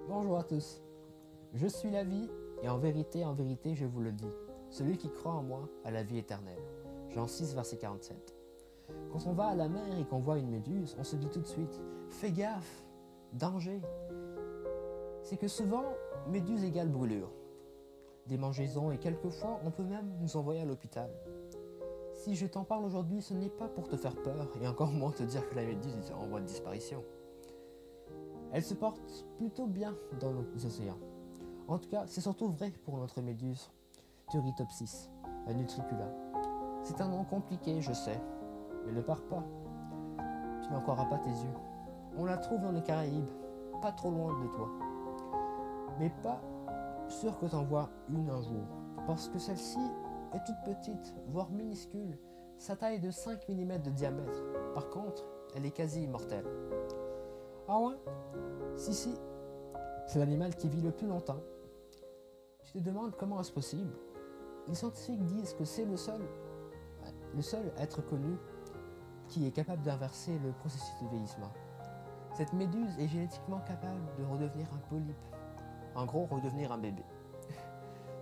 Bonjour à tous. Je suis la vie, et en vérité, je vous le dis. Celui qui croit en moi a la vie éternelle. Jean 6, verset 47. Quand on va à la mer et qu'on voit une méduse, on se dit tout de suite « Fais gaffe, danger !» C'est que souvent, méduse égale brûlure, démangeaison et quelquefois on peut même nous envoyer à l'hôpital. Si je t'en parle aujourd'hui, ce n'est pas pour te faire peur et encore moins te dire que la méduse est en voie de disparition. Elle se porte plutôt bien dans nos océans. En tout cas, c'est surtout vrai pour notre méduse, Turritopsis nutricula. C'est un nom compliqué, je sais, mais ne pars pas. Tu n'en croiras pas tes yeux. On la trouve dans les Caraïbes, pas trop loin de toi. Mais pas sûr que t'en vois une un jour, parce que celle-ci est toute petite, voire minuscule. Sa taille est de 5 mm de diamètre. Par contre, elle est quasi immortelle. Ah ouais? Si, c'est l'animal qui vit le plus longtemps. Tu te demandes comment est-ce possible? Les scientifiques disent que c'est le seul être connu qui est capable d'inverser le processus de vieillissement. Cette méduse est génétiquement capable de redevenir un polype. En gros, redevenir un bébé.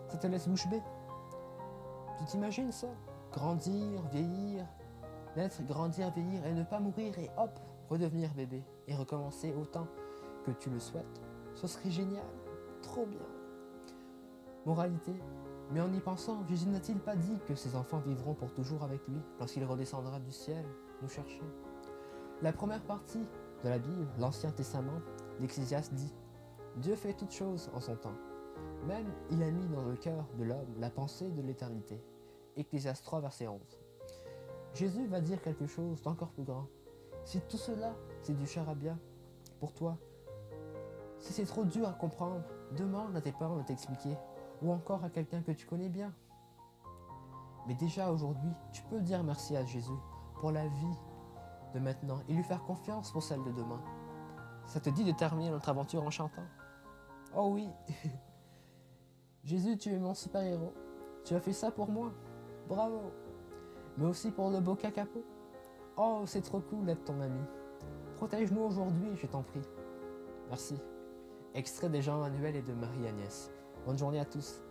Ça te laisse bouche bée. Tu t'imagines ça? Grandir, vieillir, naître, grandir, vieillir et ne pas mourir et hop, redevenir bébé et recommencer autant que tu le souhaites. Ce serait génial, trop bien. Moralité, mais en y pensant, Jésus n'a-t-il pas dit que ses enfants vivront pour toujours avec lui lorsqu'il redescendra du ciel nous chercher? La première partie de la Bible, l'Ancien Testament, l'Ecclésiaste dit « Dieu fait toutes choses en son temps. Même il a mis dans le cœur de l'homme la pensée de l'éternité. » Ecclésiaste 3, verset 11. Jésus va dire quelque chose d'encore plus grand. Si tout cela, c'est du charabia pour toi, si c'est trop dur à comprendre, demande à tes parents de t'expliquer, ou encore à quelqu'un que tu connais bien. Mais déjà aujourd'hui, tu peux dire merci à Jésus pour la vie de maintenant et lui faire confiance pour celle de demain. Ça te dit de terminer notre aventure en chantant? Oh oui! Jésus, tu es mon super-héros. Tu as fait ça pour moi. Bravo! Mais aussi pour le beau cacapo. Oh, c'est trop cool d'être ton ami. Protège-nous aujourd'hui, je t'en prie. Merci. Extrait des Jean-Manuel et de Marie-Agnès. Bonne journée à tous.